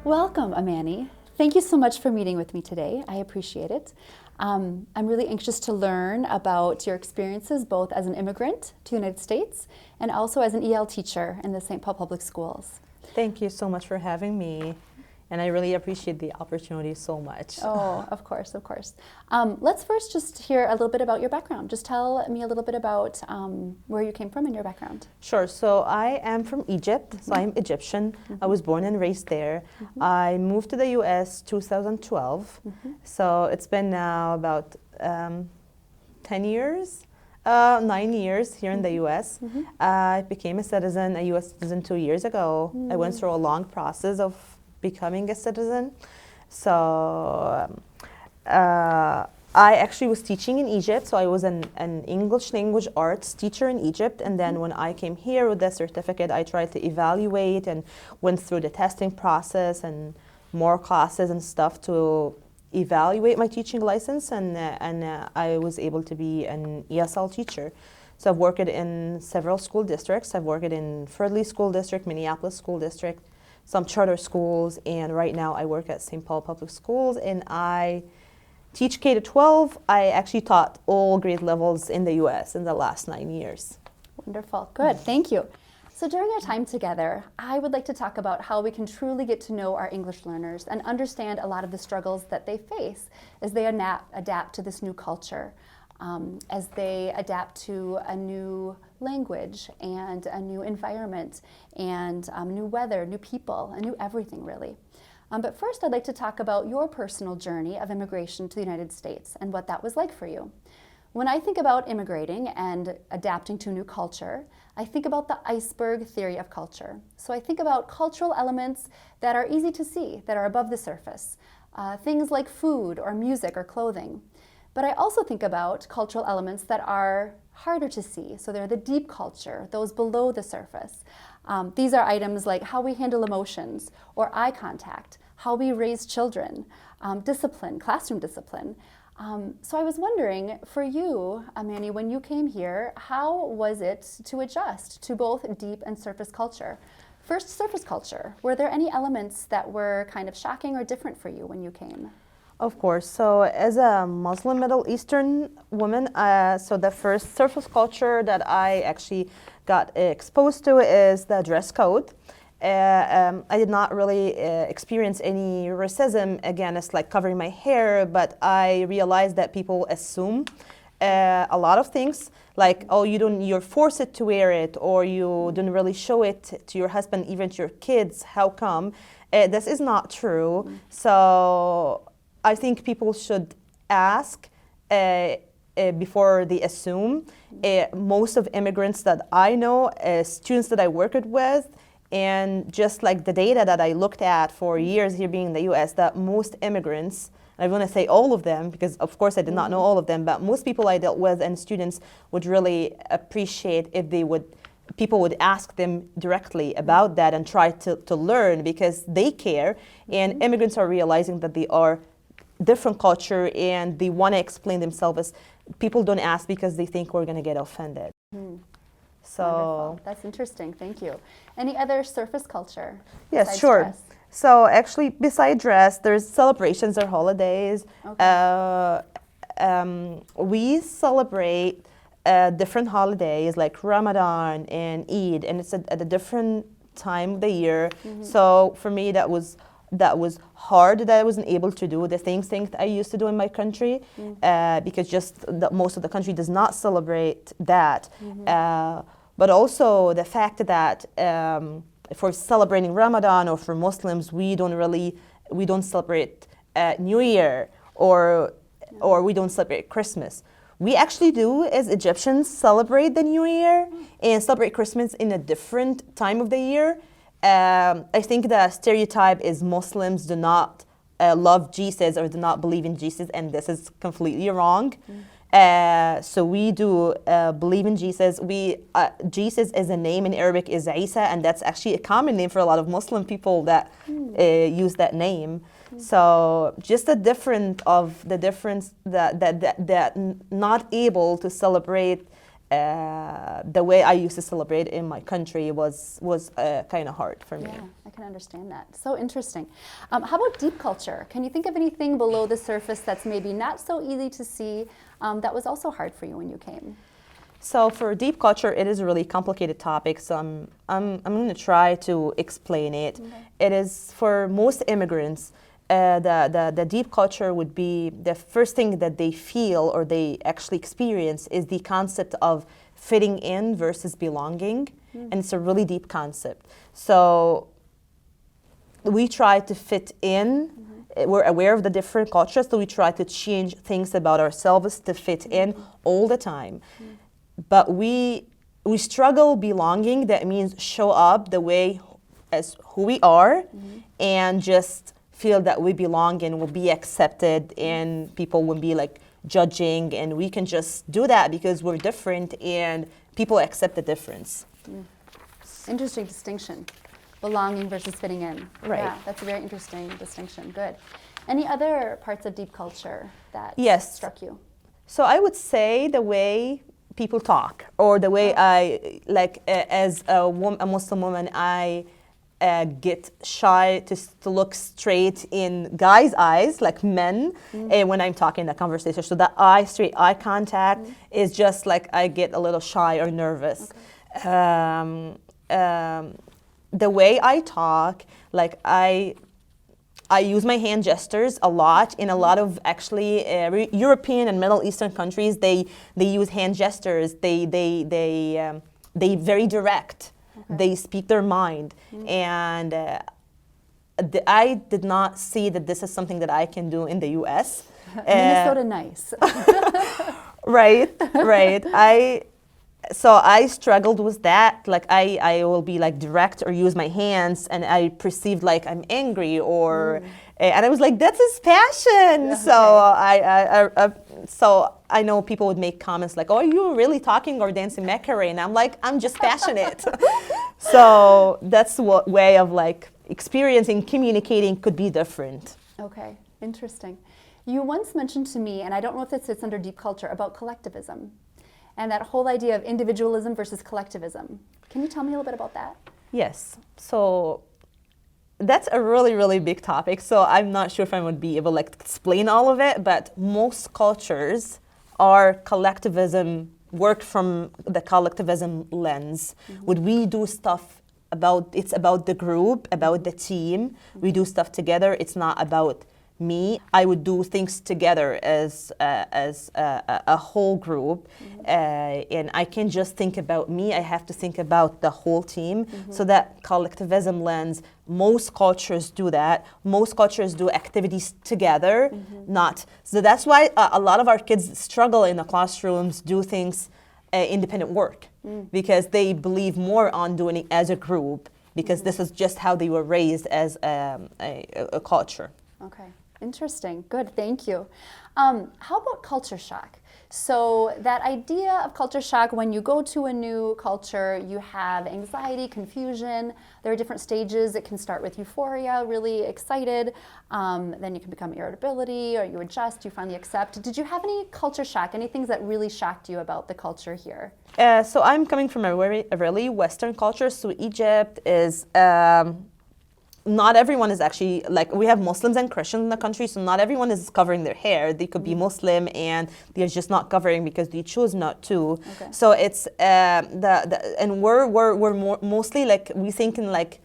Welcome, Amany. Thank you so much for meeting with me today. I appreciate it. I'm really anxious to learn about your experiences both as an immigrant to the United States and also as an EL teacher in the St. Paul Public Schools. Thank you so much for having me, and I really appreciate the opportunity so much. Oh, of course, of course. Let's first just hear a little bit about your background. Just tell me a little bit about where you came from in your background. Sure. So I am from Egypt, so I'm Egyptian. I was born and raised there. I moved to the U.S. 2012, so it's been now about 10 years. 9 years here in the U.S. I became a citizen, a U.S. citizen 2 years ago. I went through a long process of becoming a citizen. So I actually was teaching in Egypt, so I was an English language arts teacher in Egypt, and then when I came here with the certificate, I tried to evaluate and went through the testing process and more classes and stuff to evaluate my teaching license, and I was able to be an ESL teacher. So I've worked in several school districts. I've worked in Fridley School District, Minneapolis School District, some charter schools, and right now I work at St. Paul Public Schools, and I teach K-12. I actually taught all grade levels in the U.S. in the last 9 years. Wonderful. Good. Thank you. So during our time together, I would like to talk about how we can truly get to know our English learners and understand a lot of the struggles that they face as they adapt to this new culture, as they adapt to a new language and a new environment and new weather, new people, a new everything really. But first I'd like to talk about your personal journey of immigration to the United States and what that was like for you. When I think about immigrating and adapting to a new culture, I think about the Iceberg Theory of culture. So I think about cultural elements that are easy to see, that are above the surface, things like food or music or clothing. But I also think about cultural elements that are harder to see. So they're the deep culture, those below the surface. These are items like how we handle emotions or eye contact, how we raise children, discipline, classroom discipline. So I was wondering, for you, Amany, when you came here, how was it to adjust to both deep and surface culture? First, surface culture. Were there any elements that were kind of shocking or different for you when you came? Of course. So as a Muslim Middle Eastern woman, so the first surface culture that I actually got exposed to is the dress code. I did not really experience any racism against like covering my hair, but I realized that people assume a lot of things, like, oh, you're forced to wear it, or you didn't really show it to your husband, even to your kids. How come? This is not true. So I think people should ask before they assume. Most of immigrants that I know, students that I worked with, and just like the data that I looked at for years here being in the U.S., that most immigrants, and I want to say all of them, because of course I did not know all of them, but most people I dealt with and students would really appreciate if people would ask them directly about that and try to learn, because they care, and immigrants are realizing that they are different culture and they want to explain themselves. People don't ask because they think we're going to get offended. So wonderful. That's interesting. Thank you. Any other surface culture? Yes, sure. Dress? So actually, beside dress, there's celebrations or holidays. Okay. We celebrate different holidays like Ramadan and Eid, and it's at a different time of the year. So for me, that was hard that I wasn't able to do the things I used to do in my country, because just most of the country does not celebrate that. But also the fact that for celebrating Ramadan, or for Muslims, we don't celebrate New Year or we don't celebrate Christmas. We actually do, as Egyptians, celebrate the New Year and celebrate Christmas in a different time of the year. I think the stereotype is Muslims do not love Jesus or do not believe in Jesus, and this is completely wrong. So we do believe in Jesus. Jesus as a name in Arabic is Isa, and that's actually a common name for a lot of Muslim people that use that name. So just the difference that not able to celebrate the way I used to celebrate in my country was kind of hard for me. Yeah, I can understand that. So interesting. How about deep culture? Can you think of anything below the surface that's maybe not so easy to see that was also hard for you when you came? So for deep culture, it is a really complicated topic. So I'm going to try to explain it. Okay. It is for most immigrants. The deep culture would be the first thing that they feel or they actually experience is the concept of fitting in versus belonging. And it's a really deep concept. So we try to fit in. We're aware of the different cultures, so we try to change things about ourselves to fit in all the time. But we struggle belonging. That means show up the way as who we are and just feel that we belong and will be accepted and people will be like judging, and we can just do that because we're different and people accept the difference. Interesting distinction. Belonging versus fitting in. Right. Yeah, that's a very interesting distinction. Good. Any other parts of deep culture that Yes. struck you? So I would say the way people talk, or the way I, like as a Muslim woman, I get shy to look straight in guys' eyes, like men, when I'm talking in a conversation. So that straight eye contact is just like I get a little shy or nervous. Okay. The way I talk, like I use my hand gestures a lot. In a lot of actually European and Middle Eastern countries, they use hand gestures. They very direct. Okay. They speak their mind, and I did not see that this is something that I can do in the U.S. Minnesota, nice. Right. So I struggled with that. Like I will be like direct or use my hands, and I perceived like I'm angry or, and I was like, that's his passion. Okay. So I know people would make comments like, oh, are you really talking or dancing Macarena? I'm like, I'm just passionate. So that's what way of like experiencing, communicating could be different. Okay, interesting. You once mentioned to me, and I don't know if this sits under deep culture, about collectivism. And that whole idea of individualism versus collectivism. Can you tell me a little bit about that? Yes. So that's a really, really big topic. So I'm not sure if I would be able to like explain all of it, but most cultures are collectivism, work from the collectivism lens. Would we do stuff it's about the group, about the team. We do stuff together. It's not about me. I would do things together as a whole group, and I can't just think about me. I have to think about the whole team. So that collectivism lens, most cultures do that. Most cultures do activities together, not. So that's why a lot of our kids struggle in the classrooms, do things independent work, because they believe more on doing it as a group, because this is just how they were raised as a culture. Okay. Interesting. Good. Thank you. How about culture shock? So that idea of culture shock, when you go to a new culture, you have anxiety, confusion. There are different stages. It can start with euphoria, really excited. Then you can become irritability, or you adjust, you finally accept. Did you have any culture shock? Any things that really shocked you about the culture here? So I'm coming from a really Western culture. So Egypt is... not everyone is actually, like, we have Muslims and Christians in the country, so not everyone is covering their hair. They could be Muslim and they're just not covering because they choose not to. Okay. So it's, and we're mostly like, we think in like,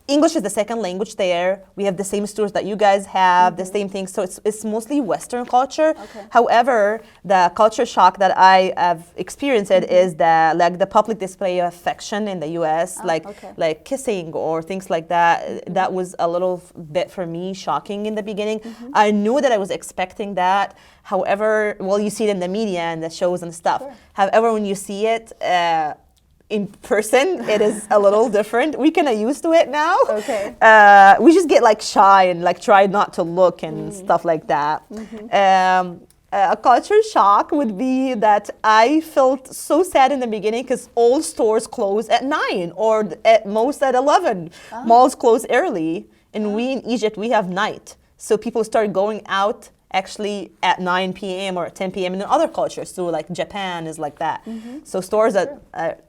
English is the second language there. We have the same stores that you guys have, the same thing. So it's mostly Western culture. Okay. However, the culture shock that I have experienced is the public display of affection in the U.S., like kissing or things like that. That was a little bit for me shocking in the beginning. I knew that I was expecting that. However, well, you see it in the media and the shows and stuff. Sure. However, when you see it, in person, it is a little different. We kind of used to it now. Okay. We just get like shy and like try not to look and stuff like that. A culture shock would be that I felt so sad in the beginning because all stores close at 9 or at most at 11. Malls close early, and we in Egypt, we have night. So people start going out actually at 9 p.m. or 10 p.m. in other cultures. So like Japan is like that. So stores that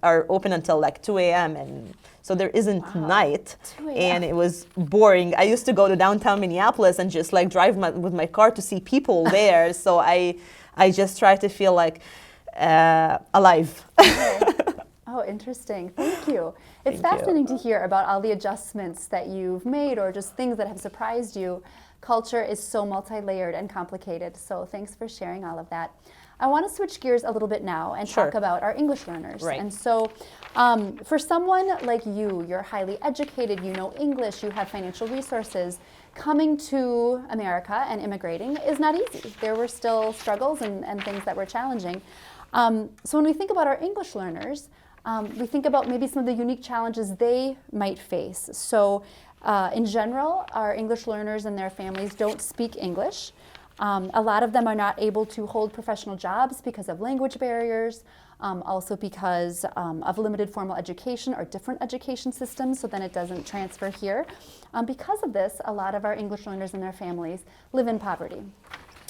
are open until like 2 a.m. and so there isn't night. 2 a.m. And it was boring. I used to go to downtown Minneapolis and just like drive with my car to see people there. So I just try to feel like alive. Oh, interesting. Thank you. It's Thank you. fascinating to hear about all the adjustments that you've made or just things that have surprised you. Culture is so multi-layered and complicated, so thanks for sharing all of that. I want to switch gears a little bit now and Sure. talk about our English learners. Right. And so for someone like you, you're highly educated, you know English, you have financial resources, coming to America and immigrating is not easy. There were still struggles and things that were challenging. So when we think about our English learners, we think about maybe some of the unique challenges they might face. So in general, our English learners and their families don't speak English. A lot of them are not able to hold professional jobs because of language barriers, also because of limited formal education or different education systems, so then it doesn't transfer here. Because of this, a lot of our English learners and their families live in poverty.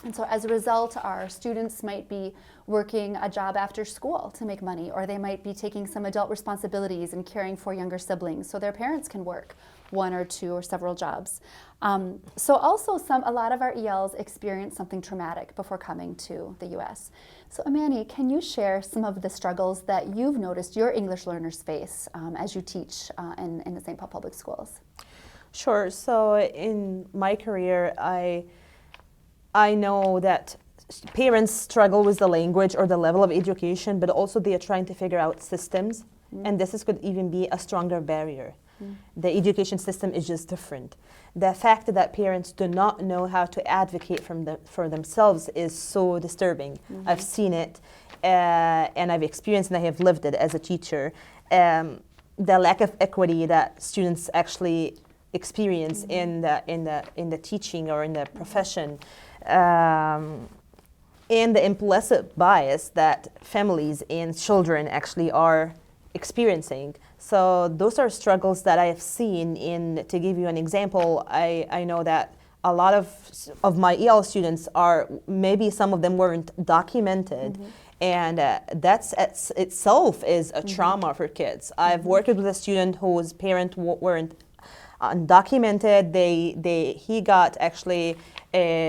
And so as a result, our students might be working a job after school to make money, or they might be taking some adult responsibilities and caring for younger siblings so their parents can work one or two or several jobs. So also a lot of our ELs experience something traumatic before coming to the US. So Amany, can you share some of the struggles that you've noticed your English learners face as you teach in the St. Paul Public Schools? Sure. So in my career, I know that parents struggle with the language or the level of education, but also they are trying to figure out systems, and could even be a stronger barrier. The education system is just different. The fact that parents do not know how to advocate for themselves is so disturbing. I've seen it, and I've experienced, and I have lived it as a teacher. The lack of equity that students actually experience in the teaching or in the profession. And the implicit bias that families and children actually are experiencing. So those are struggles that I have seen. To give you an example, I know that a lot of my EL students maybe some of them weren't documented, and that's itself is a trauma for kids. I've worked with a student whose parents weren't undocumented. He got actually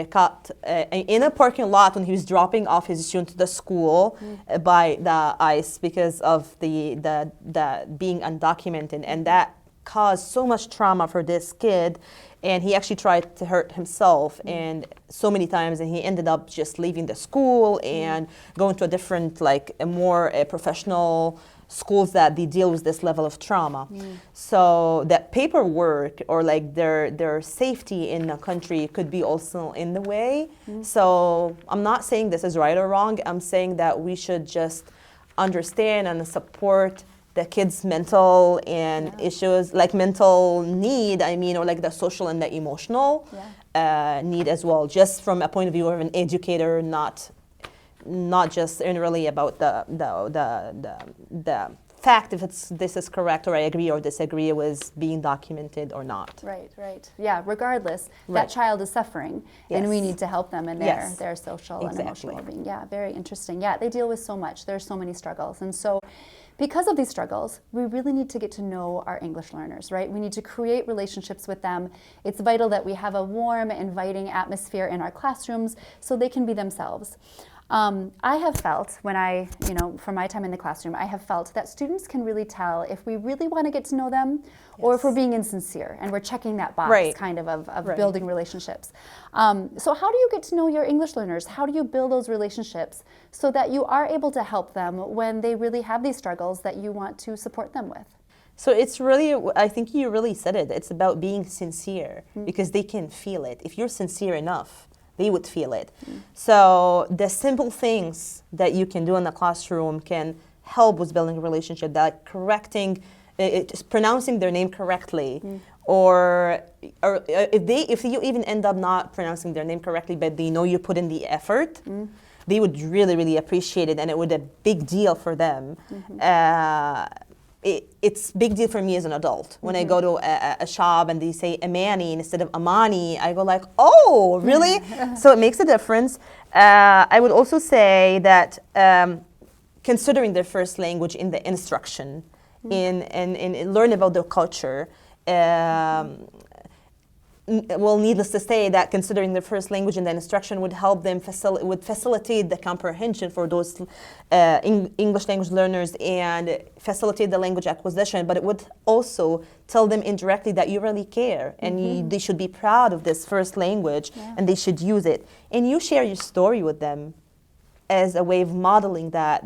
caught in a parking lot when he was dropping off his student to the school by the ICE because of the being undocumented, and that caused so much trauma for this kid. And he actually tried to hurt himself and so many times, and he ended up just leaving the school and going to a different, more professional schools that they deal with this level of trauma. So that paperwork or their safety in a country could be also in the way. So I'm not saying this is right or wrong. I'm saying that we should just understand and support the kids' mental and issues, mental need, or the social and the emotional need as well, just from a point of view of an educator, not just really about the fact if this is correct or I agree or disagree with being documented or not. Right. Yeah, regardless, that child is suffering and we need to help them in their social and emotional well-being. Yeah, very interesting. Yeah, they deal with so much. There's so many struggles. And so because of these struggles, we really need to get to know our English learners, right? We need to create relationships with them. It's vital that we have a warm, inviting atmosphere in our classrooms so they can be themselves. I have felt from my time in the classroom, I have felt that students can really tell if we really want to get to know them or if we're being insincere and we're checking that box of building relationships. So how do you get to know your English learners? How do you build those relationships so that you are able to help them when they really have these struggles that you want to support them with? So it's really, I think you really said it. It's about being sincere because they can feel it. If you're sincere enough, they would feel it. So the simple things that you can do in the classroom can help with building a relationship, like pronouncing their name correctly, or if you even end up not pronouncing their name correctly, but they know you put in the effort, they would really, really appreciate it, and it would be a big deal for them. it's big deal for me as an adult. When I go to a shop and they say Amany instead of Amany, I go like, oh, really? So it makes a difference. I would also say that considering their first language in the instruction, in learn about their culture, well, needless to say that considering their first language in the instruction would help them facilitate the comprehension for those English language learners and facilitate the language acquisition, but it would also tell them indirectly that you really care and they should be proud of this first language and they should use it. And you share your story with them as a way of modeling that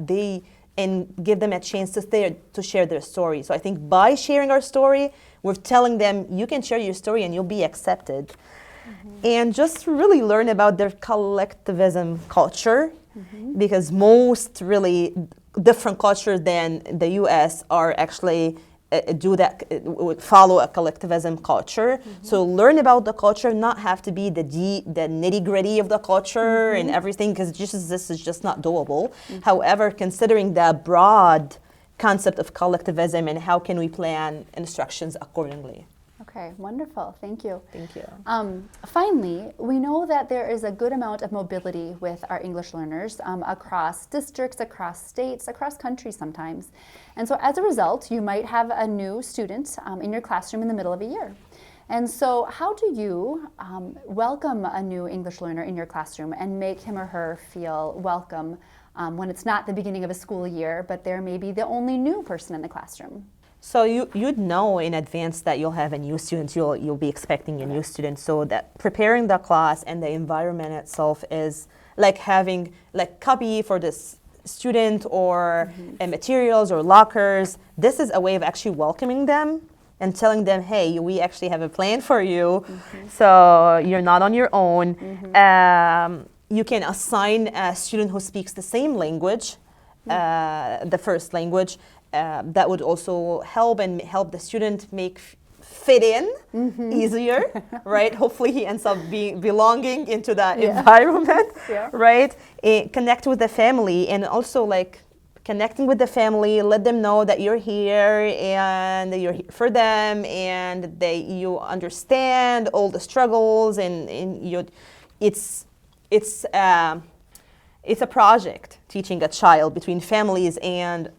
and give them a chance to share their story. So I think by sharing our story, we're telling them you can share your story and you'll be accepted. And just really learn about their collectivism culture, because most really different cultures than the US are actually follow a collectivism culture. So learn about the culture, not have to be the nitty-gritty of the culture and everything, because this is just not doable. However, considering the broad concept of collectivism and how can we plan instructions accordingly. Okay, wonderful. Thank you. Thank you. Finally, we know that there is a good amount of mobility with our English learners across districts, across states, across countries sometimes. And so as a result, you might have a new student in your classroom in the middle of a year. And so how do you welcome a new English learner in your classroom and make him or her feel welcome when it's not the beginning of a school year, but they're maybe the only new person in the classroom? So you'd know in advance that you'll have a new student, you'll be expecting a new student, so that preparing the class and the environment itself is like having like copy for this student or materials or lockers. This is a way of actually welcoming them and telling them, hey, we actually have a plan for you, so you're not on your own. You can assign a student who speaks the same language, the first language. That would also help the student fit in easier, right? Hopefully he ends up belonging into that environment, right? Connect with the family, and also like connecting with the family, let them know that you're here and that you're here for them and you understand all the struggles and it's a project teaching a child between families and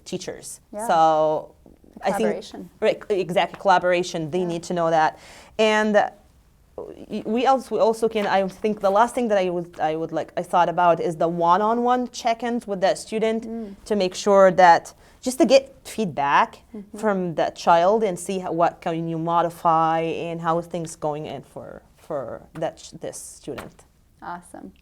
teachers. So Collaboration. I think exactly collaboration. They need to know that, and we also can. I think the last thing that I thought about is the one-on-one check-ins with that student to make sure that just to get feedback from that child and see what can you modify and how things going in for this student. Awesome.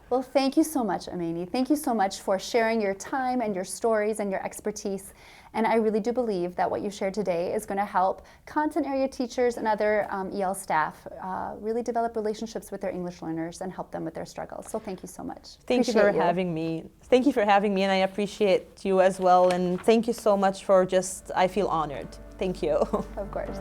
Well, thank you so much, Amany. Thank you so much for sharing your time and your stories and your expertise. And I really do believe that what you shared today is going to help content area teachers and other EL staff really develop relationships with their English learners and help them with their struggles. So thank you so much. Thank you for having me. Thank you for having me, and I appreciate you as well. And thank you so much for I feel honored. Thank you. Of course.